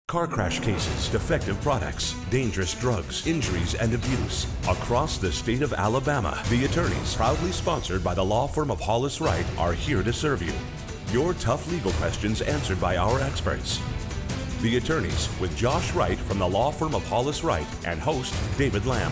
Car crash cases, defective products, dangerous drugs, injuries, and abuse. Across the state of Alabama, the attorneys, proudly sponsored by the law firm of Hollis Wright, are here to serve you. Your tough legal questions answered by our experts. The attorneys with Josh Wright from the law firm of Hollis Wright and host David Lamb.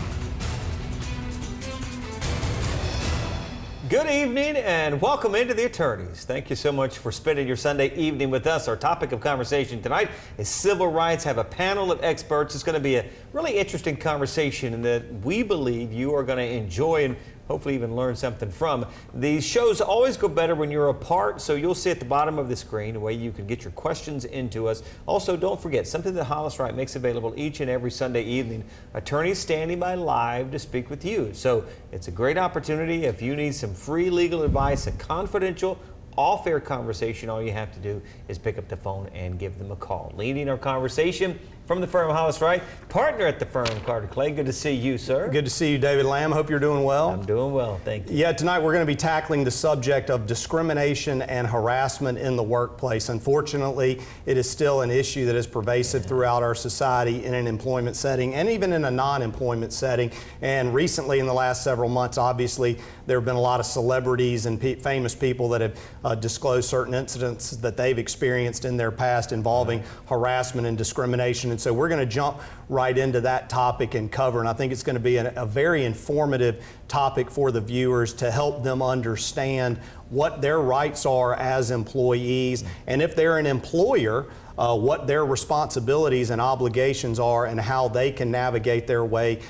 Good evening and welcome into the attorneys. Thank you so much for spending your Sunday evening with us. Our topic of conversation tonight is civil rights. Have a panel of experts. It's going to be a really interesting conversation that we believe you are going to enjoy and hopefully even learn something from. These shows always go better when you're apart, so you'll see at the bottom of the screen a way you can get your questions into us. Also, don't forget, something that Hollis Wright makes available each and every Sunday evening, attorneys standing by live to speak with you. So it's a great opportunity. If you need some free legal advice, a confidential, all-fair conversation, all you have to do is pick up the phone and give them a call. Leading our conversation from the firm of Hollis Wright, partner at the firm, Carter Clay. Good to see you, sir. Good to see you, David Lamb. Hope you're doing well. I'm doing well, thank you. Yeah, tonight we're going to be tackling the subject of discrimination and harassment in the workplace. Unfortunately, it is still an issue that is pervasive throughout our society in an employment setting and even in a non-employment setting. And recently, in the last several months, obviously, there have been a lot of celebrities and famous people that have disclosed certain incidents that they've experienced in their past involving harassment and discrimination. And so we're going to jump right into that topic and cover, and I think it's going to be a very informative topic for the viewers to help them understand what their rights are as employees, and if they're an employer, what their responsibilities and obligations are and how they can navigate their way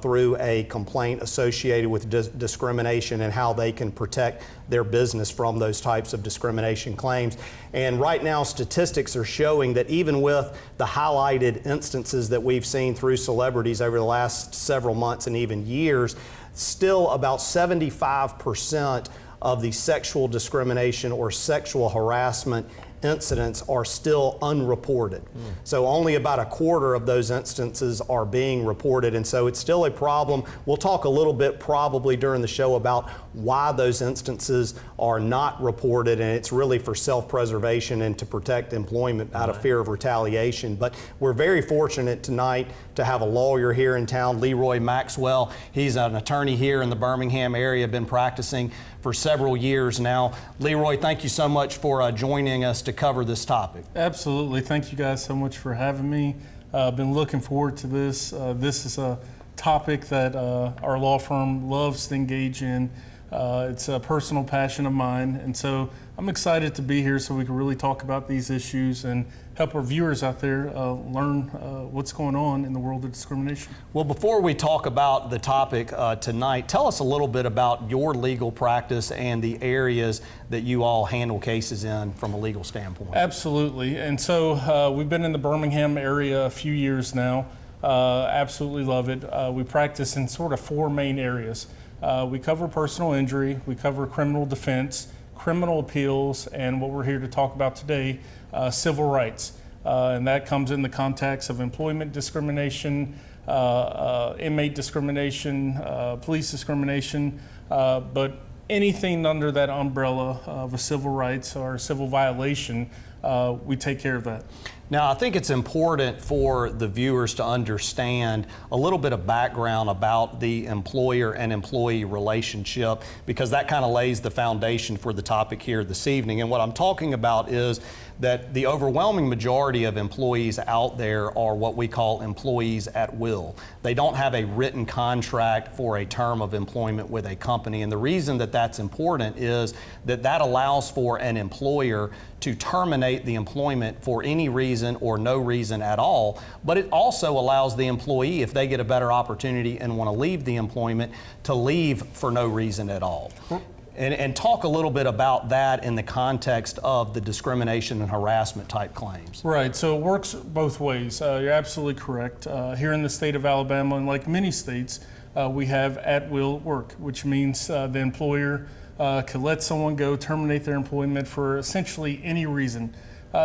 through a complaint associated with discrimination and how they can protect their business from those types of discrimination claims. And right now, statistics are showing that even with the highlighted instances that we've seen through celebrities over the last several months and even years, still about 75% of the sexual discrimination or sexual harassment incidents are still unreported. So only about a quarter of those instances are being reported, and so it's still a problem. We'll talk a little bit probably during the show about why those instances are not reported, and it's really for self-preservation and to protect employment out of fear of retaliation. But we're very fortunate tonight to have a lawyer here in town, Leroy Maxwell. He's an attorney here in the Birmingham area, been practicing for several years now. Leroy, thank you so much for joining us to cover this topic. Absolutely. Thank you guys so much for having me. I've been looking forward to this. This is a topic that our law firm loves to engage in. It's a personal passion of mine, and so I'm excited to be here so we can really talk about these issues and help our viewers out there learn what's going on in the world of discrimination. Well, before we talk about the topic tonight, tell us a little bit about your legal practice and the areas that you all handle cases in from a legal standpoint. Absolutely. And so we've been in the Birmingham area a few years now. Absolutely love it. We practice in sort of four main areas. We cover personal injury, we cover criminal defense, criminal appeals, and what we're here to talk about today, civil rights. And that comes in the context of employment discrimination, inmate discrimination, police discrimination, but anything under that umbrella of a civil rights or a civil violation, we take care of that. Now, I think it's important for the viewers to understand a little bit of background about the employer and employee relationship, because that kind of lays the foundation for the topic here this evening. And what I'm talking about is that the overwhelming majority of employees out there are what we call employees at will. They don't have a written contract for a term of employment with a company. And the reason that that's important is that that allows for an employer to terminate the employment for any reason or no reason at all. But it also allows the employee, if they get a better opportunity and want to leave the employment, to leave for no reason at all. And talk a little bit about that in the context of the discrimination and harassment type claims. Right, so it works both ways. You're absolutely correct. Here in the state of Alabama, and like many states, we have at-will work, which means the employer could let someone go, terminate their employment for essentially any reason.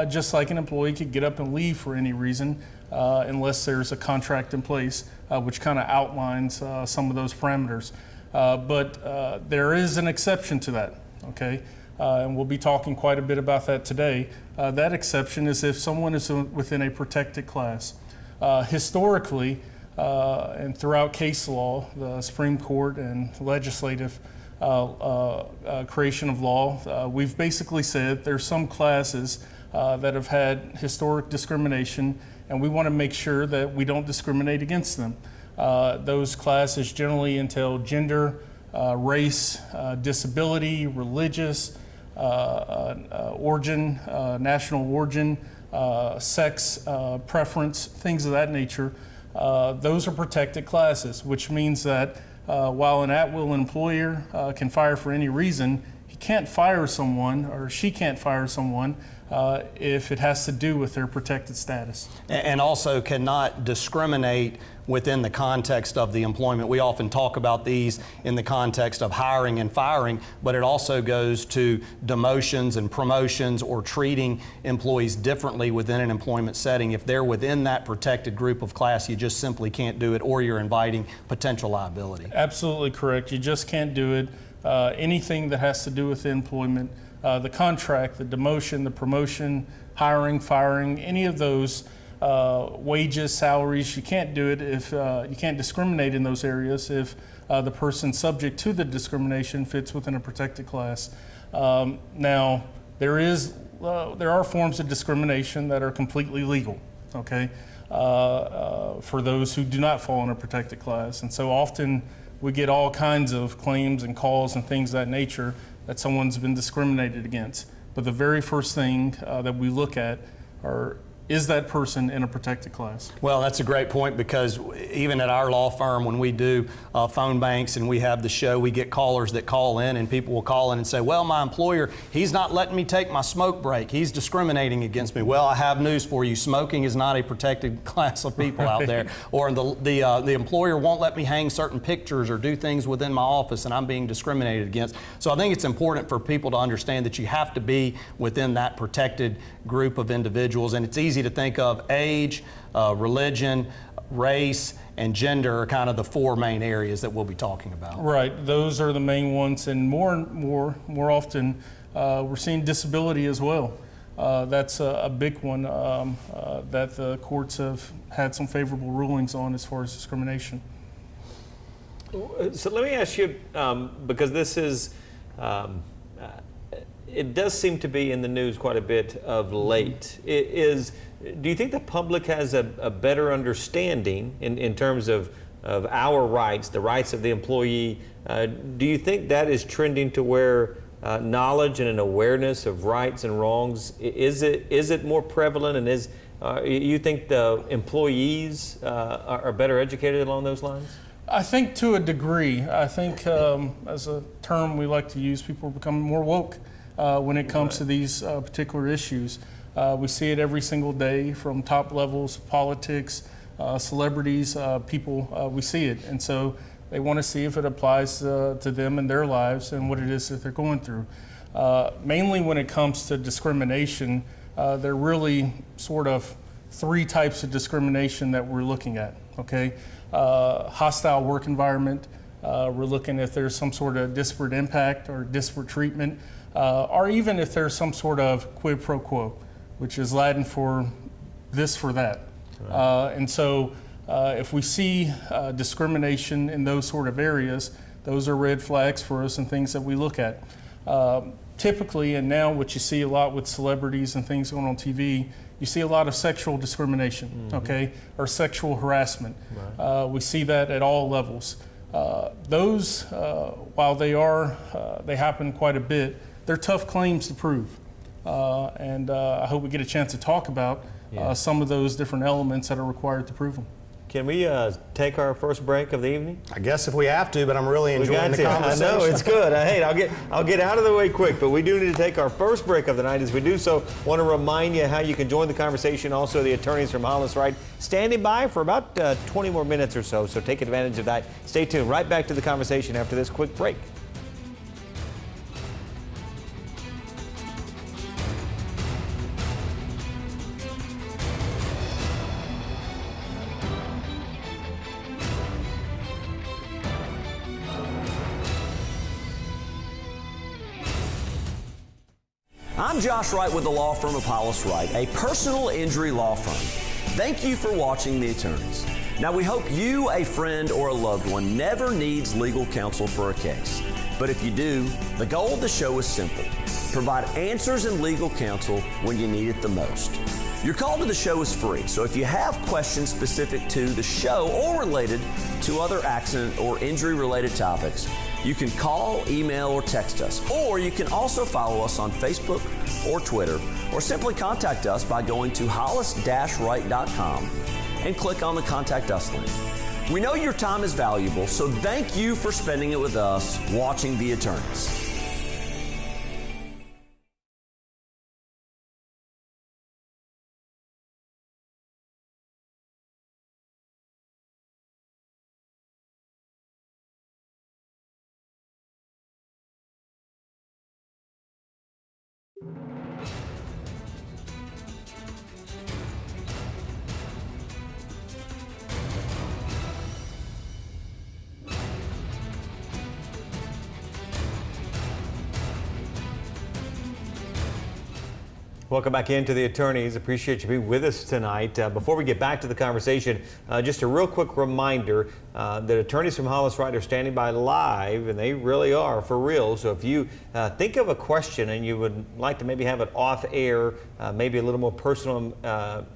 Just like an employee could get up and leave for any reason, unless there's a contract in place, which kind of outlines some of those parameters. But there is an exception to that, okay? and we'll be talking quite a bit about that today. That exception is if someone is within a protected class. Historically, and throughout case law, the Supreme Court and legislative creation of law, we've basically said there's some classes that have had historic discrimination, and we want to make sure that we don't discriminate against them. Those classes generally entail gender, race, disability, religious, origin, national origin, sex, preference, things of that nature. Those are protected classes, which means that while an at-will employer can fire for any reason, he can't fire someone, or she can't fire someone if it has to do with their protected status. And also cannot discriminate within the context of the employment. We often talk about these in the context of hiring and firing, but it also goes to demotions and promotions or treating employees differently within an employment setting. If they're within that protected group of class, you just simply can't do it, or you're inviting potential liability. Absolutely correct. You just can't do it. Anything that has to do with employment, the contract, the demotion, the promotion, hiring, firing, any of those wages, salaries, you can't do it if you can't discriminate in those areas if the person subject to the discrimination fits within a protected class. Now, there are forms of discrimination that are completely legal, okay, for those who do not fall in a protected class. And so often we get all kinds of claims and calls and things of that nature that someone's been discriminated against. But the very first thing that we look at is that person in a protected class? Well, that's a great point, because even at our law firm, when we do phone banks and we have the show, we get callers that call in, and people will call in and say, well, my employer, he's not letting me take my smoke break. He's discriminating against me. Well, I have news for you. Smoking is not a protected class of people out there. Or the employer won't let me hang certain pictures or do things within my office, and I'm being discriminated against. So I think it's important for people to understand that you have to be within that protected group of individuals, and it's easy to think of age, religion, race, and gender are kind of the four main areas that we'll be talking about. Right, those are the main ones, and more often we're seeing disability as well. That's a big one that the courts have had some favorable rulings on as far as discrimination. So let me ask you, because this is, it does seem to be in the news quite a bit of late. Do you think the public has a better understanding in terms of our rights, the rights of the employee? Do you think that is trending to where knowledge and an awareness of rights and wrongs, is it more prevalent, and you think the employees are better educated along those lines? I think to a degree. I think as a term we like to use, people are becoming more woke when it comes to these particular issues. We see it every single day from top levels, politics, celebrities, people, we see it. And so they want to see if it applies to them and their lives and what it is that they're going through. Mainly when it comes to discrimination, there are really sort of three types of discrimination that we're looking at, okay? Hostile work environment, we're looking if there's some sort of disparate impact or disparate treatment, or even if there's some sort of quid pro quo, which is Latin for this for that. And so if we see discrimination in those sort of areas, those are red flags for us and things that we look at. Typically, and now what you see a lot with celebrities and things going on TV, you see a lot of sexual discrimination, okay, or sexual harassment. Right. We see that at all levels. Those, while they happen quite a bit, they're tough claims to prove. And I hope we get a chance to talk about some of those different elements that are required to prove them. Can we take our first break of the evening? I guess if we have to, but I'm really enjoying the conversation. I know, it's good. Hey, I'll get out of the way quick, but we do need to take our first break of the night. As we do so, I want to remind you how you can join the conversation. Also, the attorneys from Hollis Wright standing by for about 20 more minutes or so take advantage of that. Stay tuned. Right back to the conversation after this quick break. I'm Josh Wright with the law firm of Hollis Wright, a personal injury law firm. Thank you for watching The Attorneys. Now, we hope you, a friend, or a loved one never needs legal counsel for a case. But if you do, the goal of the show is simple. Provide answers and legal counsel when you need it the most. Your call to the show is free, so if you have questions specific to the show or related to other accident or injury-related topics, you can call, email, or text us. Or you can also follow us on Facebook or Twitter, or simply contact us by going to hollis-wright.com and click on the Contact Us link. We know your time is valuable, so thank you for spending it with us watching The Attorneys. Welcome back into The Attorneys. Appreciate you being with us tonight. Before we get back to the conversation, just a real quick reminder that attorneys from Hollis Wright are standing by live, and they really are for real. So if you think of a question and you would like to maybe have it off air, maybe a little more personal,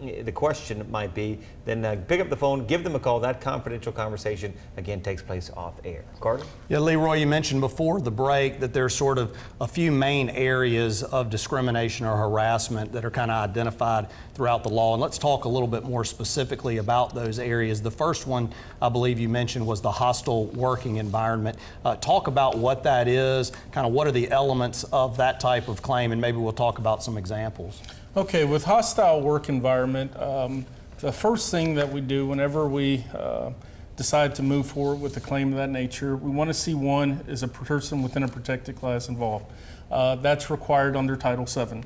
the question might be, then pick up the phone, give them a call. That confidential conversation, again, takes place off air. Carter? Yeah, Leroy, you mentioned before the break that there's sort of a few main areas of discrimination or harassment that are kind of identified throughout the law. And let's talk a little bit more specifically about those areas. The first one, I believe you mentioned, was the hostile working environment. Talk about what that is, kind of what are the elements of that type of claim, and maybe we'll talk about some examples. Okay, with hostile work environment, the first thing that we do whenever we decide to move forward with a claim of that nature, we want to see one is a person within a protected class involved. That's required under Title VII.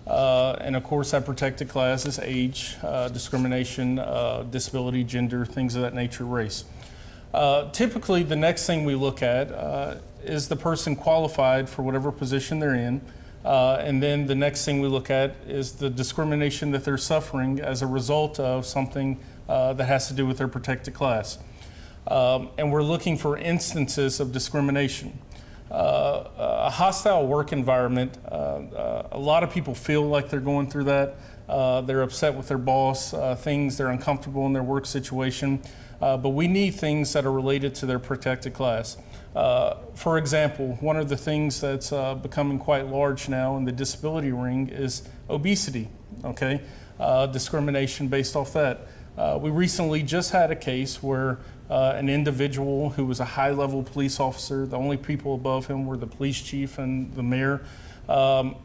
And of course, that protected class is age, discrimination, disability, gender, things of that nature, race. Typically, the next thing we look at is the person qualified for whatever position they're in. And then the next thing we look at is the discrimination that they're suffering as a result of something that has to do with their protected class. And we're looking for instances of discrimination. A hostile work environment, a lot of people feel like they're going through that. They're upset with their boss, they're uncomfortable in their work situation, but we need things that are related to their protected class. For example, one of the things that's becoming quite large now in the disability ring is obesity, okay? Discrimination based off that. We recently just had a case where an individual who was a high-level police officer, the only people above him were the police chief and the mayor,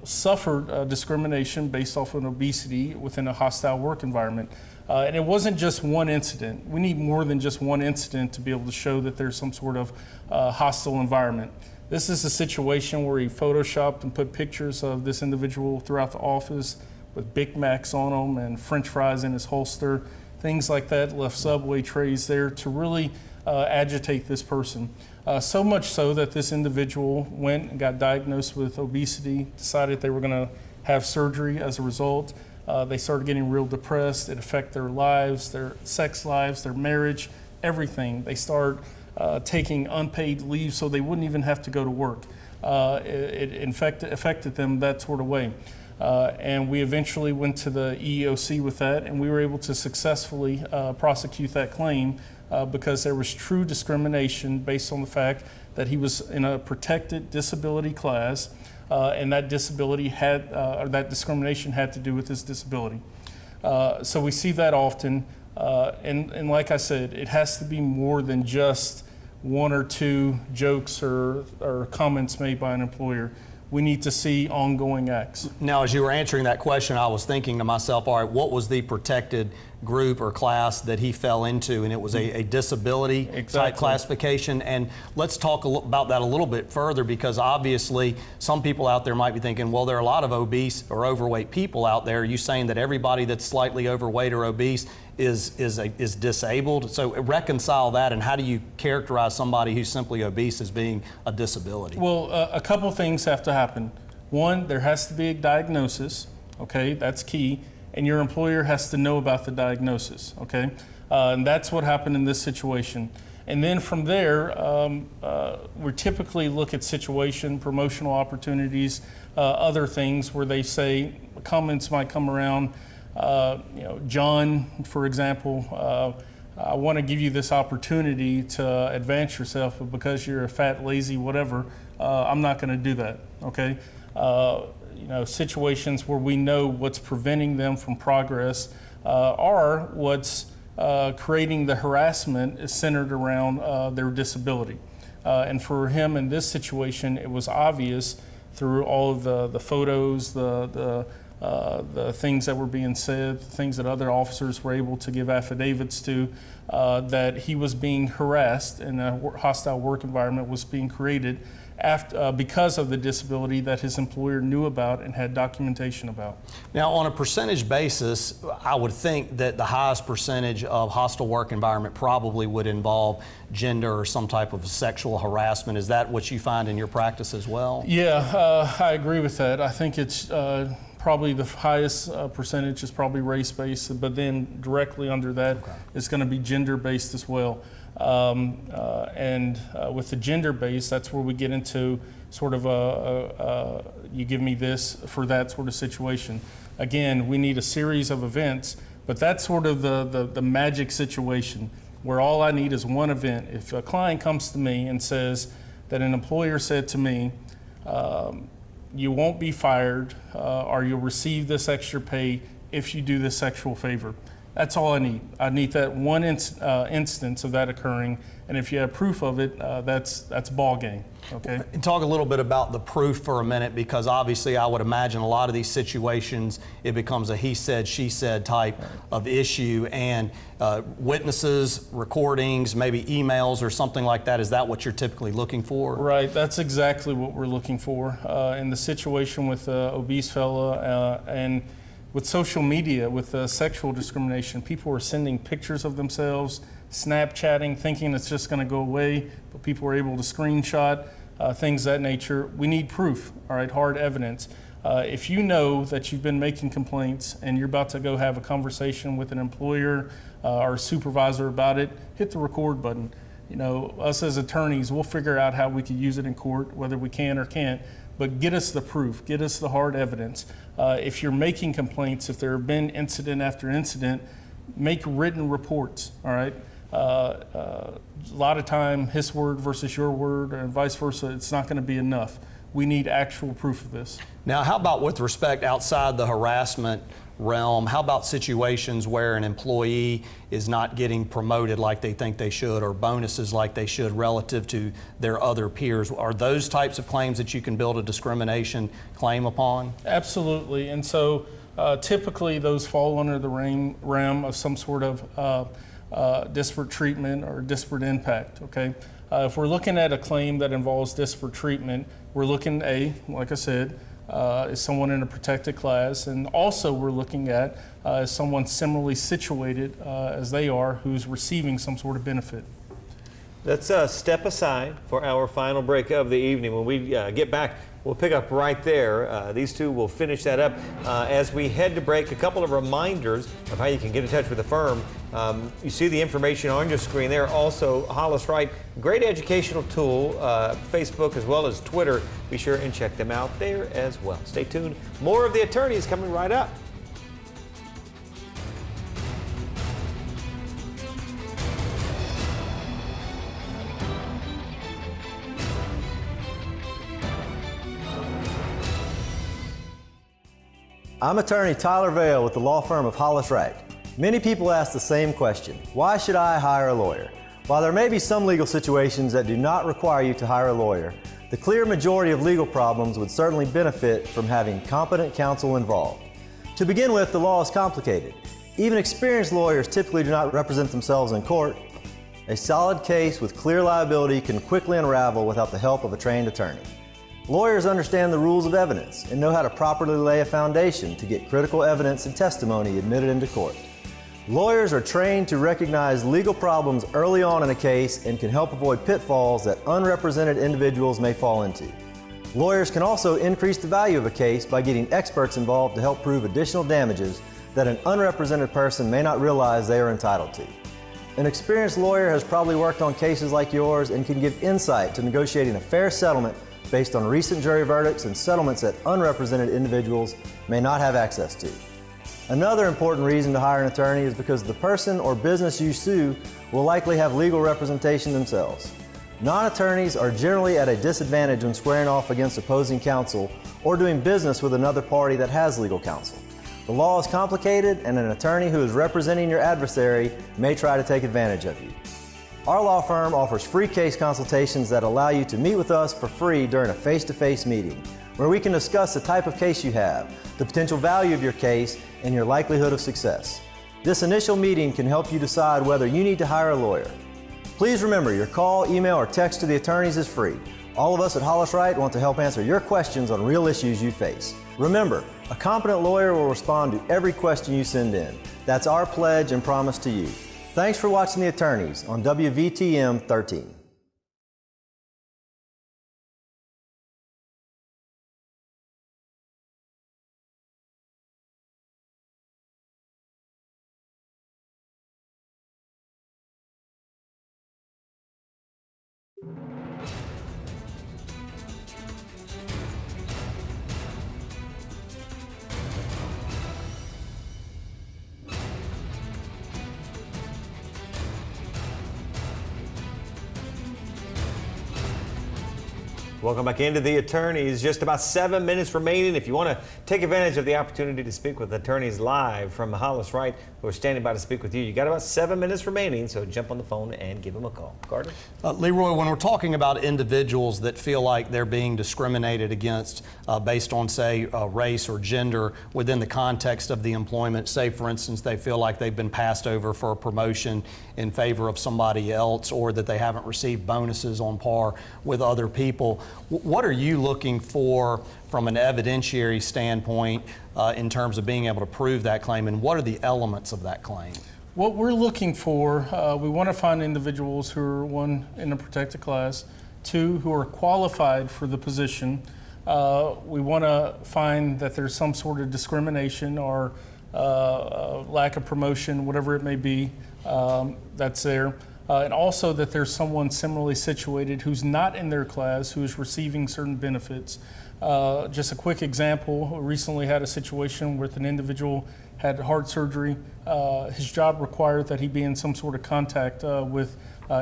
suffered discrimination based off of obesity within a hostile work environment. And it wasn't just one incident. We need more than just one incident to be able to show that there's some sort of hostile environment. This is a situation where he photoshopped and put pictures of this individual throughout the office with Big Macs on them and French fries in his holster. Things like that, left Subway trays there to really agitate this person. So much so that this individual went and got diagnosed with obesity, decided they were going to have surgery as a result. They started getting real depressed. It affected their lives, their sex lives, their marriage, everything. They started taking unpaid leave so they wouldn't even have to go to work. It affected them that sort of way. And we eventually went to the EEOC with that, and we were able to successfully prosecute that claim because there was true discrimination based on the fact that he was in a protected disability class, and that disability had, or that discrimination had to do with his disability. So we see that often, and like I said, it has to be more than just one or two jokes or comments made by an employer. We need to see ongoing acts. Now, as you were answering that question, I was thinking to myself, all right, what was the protected group or class that he fell into? And it was a disability type classification. And let's talk about that a little bit further, because obviously some people out there might be thinking, well, there are a lot of obese or overweight people out there. Are you saying that everybody that's slightly overweight or obese is disabled? So reconcile that, and how do you characterize somebody who's simply obese as being a disability? Well, a couple things have to happen. One, there has to be a diagnosis, okay, that's key, and your employer has to know about the diagnosis, okay? And that's what happened in this situation. And then from there, we typically look at situation, promotional opportunities, other things where they say, comments might come around, John, for example, I want to give you this opportunity to advance yourself, but because you're a fat, lazy, whatever, I'm not going to do that, okay? Situations where we know what's preventing them from progress are what's creating the harassment is centered around their disability. And for him in this situation, it was obvious through all of the photos, the things that were being said, things that other officers were able to give affidavits to, that he was being harassed and a hostile work environment was being created because of the disability that his employer knew about and had documentation about. Now, on a percentage basis, I would think that the highest percentage of hostile work environment probably would involve gender or some type of sexual harassment. Is that what you find in your practice as well? Yeah, I agree with that. I think it's probably the highest percentage is probably race-based, but then directly under that is going to be gender-based as well. With the gender-based, that's where we get into sort of you give me this for that sort of situation. Again, we need a series of events, but that's sort of the magic situation where all I need is one event. If a client comes to me and says that an employer said to me, you won't be fired or you'll receive this extra pay if you do this sexual favor. That's all I need. I need that one instance of that occurring, and if you have proof of it, that's ball game. Okay. And talk a little bit about the proof for a minute, because obviously I would imagine a lot of these situations it becomes a he said, she said type of issue, and witnesses, recordings, maybe emails or something like that. Is that what you're typically looking for? Right. That's exactly what we're looking for in the situation with the obese fella and. With social media, with sexual discrimination, people are sending pictures of themselves, Snapchatting, thinking it's just going to go away, but people are able to screenshot, things of that nature. We need proof, all right, hard evidence. If you know that you've been making complaints and you're about to go have a conversation with an employer or a supervisor about it, hit the record button. You know, us as attorneys, we'll figure out how we can use it in court, whether we can or can't. But get us the proof, get us the hard evidence. If you're making complaints, if there have been incident after incident, make written reports, all right? A lot of time, his word versus your word, and vice versa, it's not gonna be enough. We need actual proof of this. Now, how about with respect outside the harassment realm, how about situations where an employee is not getting promoted like they think they should, or bonuses like they should relative to their other peers? Are those types of claims that you can build a discrimination claim upon? Absolutely, and so typically those fall under the realm of some sort of disparate treatment or disparate impact, okay? If we're looking at a claim that involves disparate treatment, we're looking like I said, is someone in a protected class, and also we're looking at is someone similarly situated as they are who's receiving some sort of benefit. Let's step aside for our final break of the evening. When we get back, we'll pick up right there. These two will finish that up. As we head to break, a couple of reminders of how you can get in touch with the firm. You see the information on your screen there. Also, Hollis Wright, great educational tool, Facebook as well as Twitter. Be sure and check them out there as well. Stay tuned. More of The Attorneys coming right up. I'm attorney Tyler Vail with the law firm of Hollis Wright. Many people ask the same question: why should I hire a lawyer? While there may be some legal situations that do not require you to hire a lawyer, the clear majority of legal problems would certainly benefit from having competent counsel involved. To begin with, the law is complicated. Even experienced lawyers typically do not represent themselves in court. A solid case with clear liability can quickly unravel without the help of a trained attorney. Lawyers understand the rules of evidence and know how to properly lay a foundation to get critical evidence and testimony admitted into court. Lawyers are trained to recognize legal problems early on in a case and can help avoid pitfalls that unrepresented individuals may fall into. Lawyers can also increase the value of a case by getting experts involved to help prove additional damages that an unrepresented person may not realize they are entitled to. An experienced lawyer has probably worked on cases like yours and can give insight to negotiating a fair settlement based on recent jury verdicts and settlements that unrepresented individuals may not have access to. Another important reason to hire an attorney is because the person or business you sue will likely have legal representation themselves. Non-attorneys are generally at a disadvantage when squaring off against opposing counsel or doing business with another party that has legal counsel. The law is complicated, and an attorney who is representing your adversary may try to take advantage of you. Our law firm offers free case consultations that allow you to meet with us for free during a face-to-face meeting, where we can discuss the type of case you have, the potential value of your case, and your likelihood of success. This initial meeting can help you decide whether you need to hire a lawyer. Please remember, your call, email, or text to the attorneys is free. All of us at Hollis Wright want to help answer your questions on real issues you face. Remember, a competent lawyer will respond to every question you send in. That's our pledge and promise to you. Thanks for watching The Attorneys on WVTM 13. Welcome back into The Attorneys. Just about 7 minutes remaining. If you want to take advantage of the opportunity to speak with attorneys live from Hollis Wright, who are standing by to speak with you, you got about 7 minutes remaining, so jump on the phone and give them a call. Carter? Leroy, when we're talking about individuals that feel like they're being discriminated against based on, say, race or gender within the context of the employment, say, for instance, they feel like they've been passed over for a promotion in favor of somebody else, or that they haven't received bonuses on par with other people, what are you looking for from an evidentiary standpoint in terms of being able to prove that claim, and what are the elements of that claim? What we're looking for, we want to find individuals who are, one, in a protected class, two, who are qualified for the position. We want to find that there's some sort of discrimination or lack of promotion, whatever it may be, that's there. And also that there's someone similarly situated who's not in their class, who's receiving certain benefits. Just a quick example, we recently had a situation with an individual had heart surgery. His job required that he be in some sort of contact with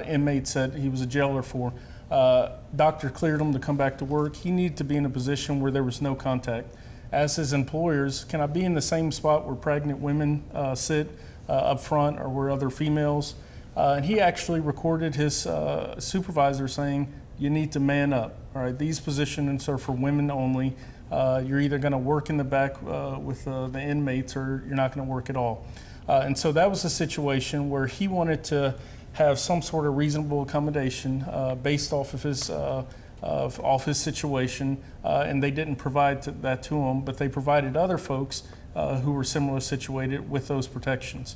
inmates that he was a jailer for. Doctor cleared him to come back to work. He needed to be in a position where there was no contact. As his employers, can I be in the same spot where pregnant women sit up front, or where other females? And he actually recorded his supervisor saying, you need to man up. All right, these positions are for women only. You're either going to work in the back with the inmates, or you're not going to work at all. And so that was a situation where he wanted to have some sort of reasonable accommodation based off of his situation, and they didn't provide that to him, but they provided other folks who were similarly situated with those protections.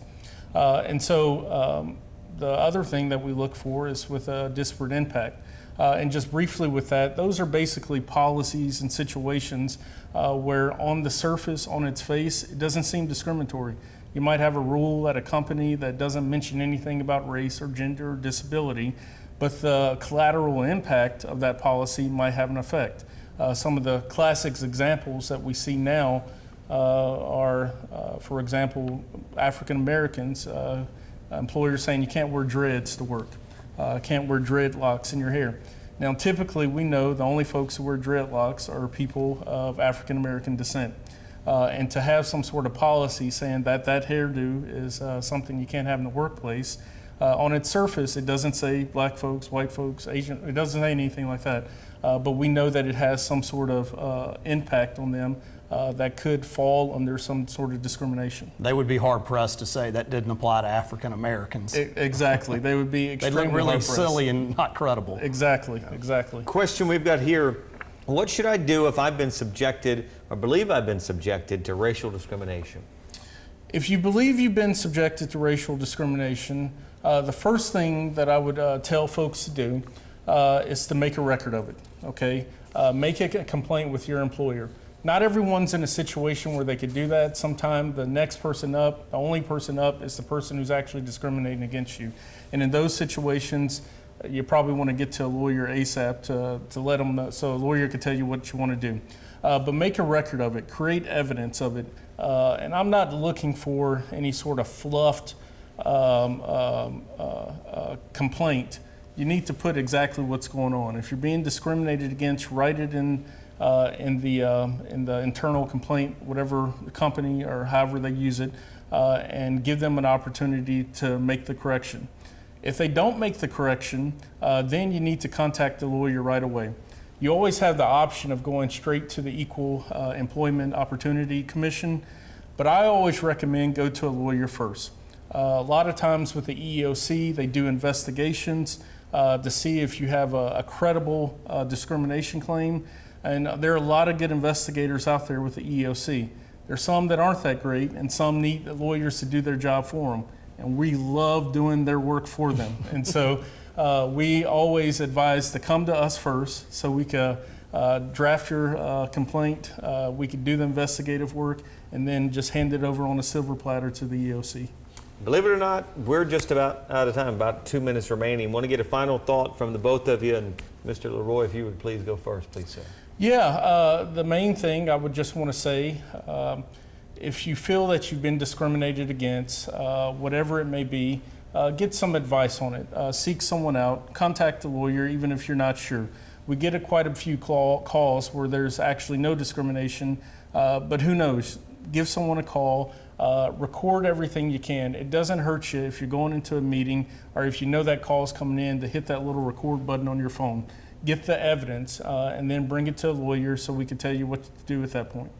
And so the other thing that we look for is with a disparate impact. And just briefly with that, those are basically policies and situations where on the surface, on its face, it doesn't seem discriminatory. You might have a rule at a company that doesn't mention anything about race or gender or disability, but the collateral impact of that policy might have an effect. Some of the classic examples that we see now are, for example, African Americans, employers saying you can't wear dreads to work, can't wear dreadlocks in your hair. Now, typically, we know the only folks who wear dreadlocks are people of African American descent. And to have some sort of policy saying that that hairdo is something you can't have in the workplace, on its surface, it doesn't say black folks, white folks, Asian, it doesn't say anything like that. But we know that it has some sort of impact on them that could fall under some sort of discrimination. They would be hard pressed to say that didn't apply to African Americans. Exactly. They would be extremely They look really hard-pressed. silly and not credible. Exactly, exactly. Question we've got here, what should I do if I've been subjected, or believe I've been subjected to racial discrimination? If you believe you've been subjected to racial discrimination, the first thing that I would tell folks to do is to make a record of it, okay? Make a complaint with your employer. Not everyone's in a situation where they could do that. Sometimes the next person up, the only person up, is the person who's actually discriminating against you. And in those situations, you probably want to get to a lawyer ASAP to let them know, so a lawyer can tell you what you want to do. But make a record of it, create evidence of it. And I'm not looking for any sort of fluffed complaint. You need to put exactly what's going on. If you're being discriminated against, write it in the internal complaint, whatever the company or however they use it, and give them an opportunity to make the correction. If they don't make the correction, then you need to contact the lawyer right away. You always have the option of going straight to the Equal Employment Opportunity Commission, but I always recommend go to a lawyer first. A lot of times with the EEOC, they do investigations to see if you have a credible discrimination claim. And there are a lot of good investigators out there with the EEOC. There's some that aren't that great, and some need lawyers to do their job for them. And we love doing their work for them. And so we always advise to come to us first so we can draft your complaint, we can do the investigative work, and then just hand it over on a silver platter to the EEOC. Believe it or not, we're just about out of time, about 2 minutes remaining. Want to get a final thought from the both of you, and Mr. Leroy, if you would please go first, please, sir. Yeah, the main thing I would just want to say, if you feel that you've been discriminated against, whatever it may be, get some advice on it. Seek someone out, contact a lawyer even if you're not sure. We get quite a few calls where there's actually no discrimination, but who knows? Give someone a call. Record everything you can. It doesn't hurt you if you're going into a meeting or if you know that call is coming in to hit that little record button on your phone. Get the evidence and then bring it to a lawyer so we can tell you what to do at that point.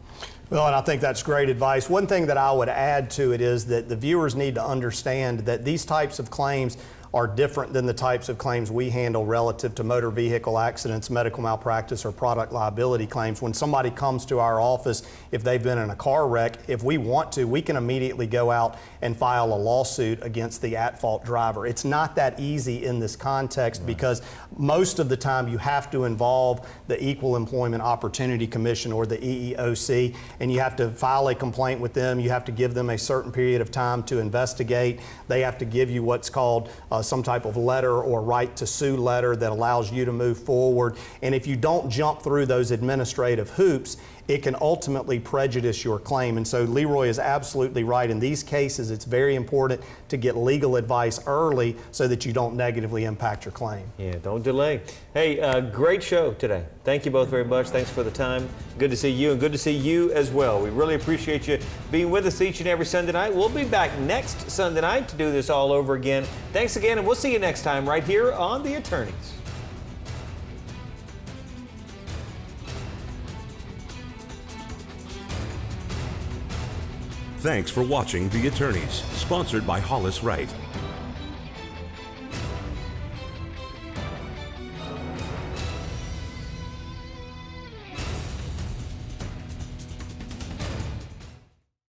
Well, and I think that's great advice. One thing that I would add to it is that the viewers need to understand that these types of claims are different than the types of claims we handle relative to motor vehicle accidents, medical malpractice, or product liability claims. When somebody comes to our office, if they've been in a car wreck, if we want to, we can immediately go out and file a lawsuit against the at-fault driver. It's not that easy in this context because most of the time you have to involve the Equal Employment Opportunity Commission or the EEOC, and you have to file a complaint with them. You have to give them a certain period of time to investigate. They have to give you what's called some type of letter or right to sue letter that allows you to move forward. And if you don't jump through those administrative hoops, it can ultimately prejudice your claim. And so Leroy is absolutely right. In these cases, it's very important to get legal advice early so that you don't negatively impact your claim. Yeah, don't delay. Hey, great show today. Thank you both very much. Thanks for the time. Good to see you, and good to see you as well. We really appreciate you being with us each and every Sunday night. We'll be back next Sunday night to do this all over again. Thanks again, and we'll see you next time right here on The Attorneys. Thanks for watching The Attorneys, sponsored by Hollis Wright.